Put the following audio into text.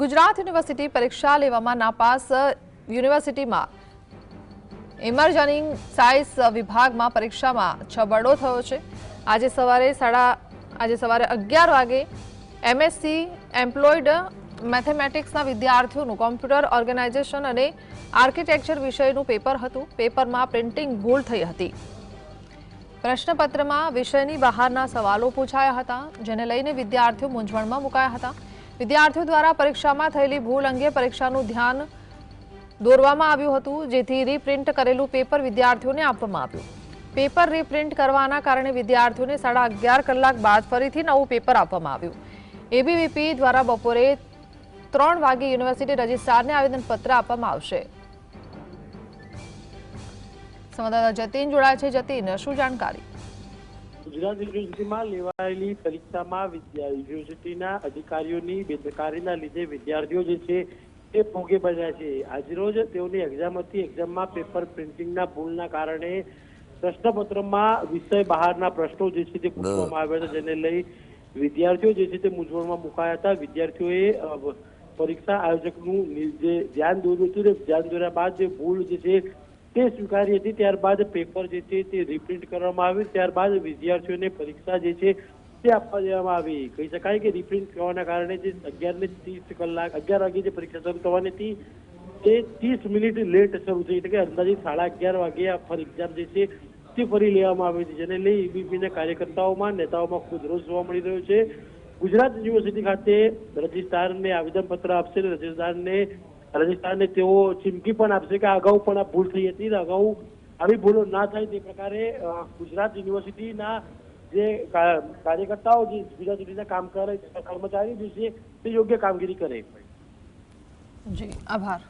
Gujarat university પરીક્ષા લેવામાં નાપાસ યુનિવર્સિટીમાં ઇમર્જિંગ સાયન્સ વિભાગમાં પરીક્ષામાં છબરડો થયો છે। આજે સવારે 11 વાગે એમએસસી એમ્પ્લોયડ મેથેમેટિક્સના વિદ્યાર્થીઓનું કોમ્પ્યુટર ઓર્ગેનાઇઝેશન અને આર્કિટેક્ચર વિષયનું પેપર હતું। પેપરમાં પ્રિન્ટિંગ ભૂલ થઈ હતી। પ્રશ્નપત્રમાં વિષયની બહારના સવાલો પૂછાયા હતા, જેને લઈને વિદ્યાર્થીઓ મૂંઝવણમાં મુકાયા હતા। વિદ્યાર્થીઓ દ્વારા પરીક્ષામાં થયેલી ભૂલ અંગે પરીક્ષાનું ધ્યાન દોરવામાં આવ્યું હતું, જેથી રીપ્રિન્ટ કરેલું પેપર વિદ્યાર્થીઓને આપવામાં આવ્યું। પેપર રીપ્રિન્ટ કરવાના કારણે વિદ્યાર્થીઓને 11.5 કલાક બાદ ફરીથી નવું પેપર આપવામાં આવ્યું। એબીવીપી દ્વારા બપોરે 3 વાગે યુનિવર્સિટી રજિસ્ટ્રારને આવેદનપત્ર આપવામાં આવશે। સંવાદદાતા જતીન જોડાય છે। જતીન, શું જાણકારી? ગુજરાત યુનિવર્સિટીમાં લેવાયેલી પરીક્ષામાં યુનિવર્સિટીના અધિકારીઓની બેદરકારીના લીધે વિદ્યાર્થીઓ જે છે તે ભોગે બન્યા છે। આજરોજ તેઓની એક્ઝામ હતી। એક્ઝામમાં પેપર પ્રિન્ટિંગના ભૂલના કારણે પ્રશ્નપત્રમાં વિષય બહારના પ્રશ્નો જે છે તે પૂછવામાં આવ્યા હતા, જેને લઈ વિદ્યાર્થીઓ જે છે તે મૂંઝવણમાં મુકાયા હતા। વિદ્યાર્થીઓએ પરીક્ષા આયોજકનું જે ધ્યાન દોર્યું હતું, ધ્યાન દોર્યા બાદ જે ભૂલ જે છે તે સ્વીકારી હતી। ત્યારબાદ પેપર જે છે તે રિપ્રિન્ટ કરવામાં આવ્યું। ત્યારબાદ વિદ્યાર્થીઓને પરીક્ષા જે છે તે આપવા દેવામાં આવી। કહી શકાય કે રિપ્રિન્ટ કરવાના કારણે જે 11 વાગે જે પરીક્ષા શરૂ થવાની હતી તે 30 મિનિટ લેટ શરૂ થઈ, એટલે કે અંદાજિત 11:30 વાગે આ એક્ઝામ જે છે તે ફરી લેવામાં આવી હતી, જેને લઈ એબીવીપીના કાર્યકર્તાઓમાં નેતાઓમાં ખૂબ રોષ જોવા મળી રહ્યો છે। ગુજરાત યુનિવર્સિટી ખાતે રજિસ્ટ્રારને આવેદનપત્ર આપશે। રજિસ્ટ્રારને તેઓ ચીમકી પણ આપશે કે અગાઉ પણ આ ભૂલ થઈ હતી, અગાઉ આવી ભૂલો ના થાય તે પ્રકારે ગુજરાત યુનિવર્સિટીના જે કાર્યકર્તાઓ, જે ગુજરાત યુનિવર્સિટીના કર્મચારીઓ જે છે તે યોગ્ય કામગીરી કરે। જી, આભાર।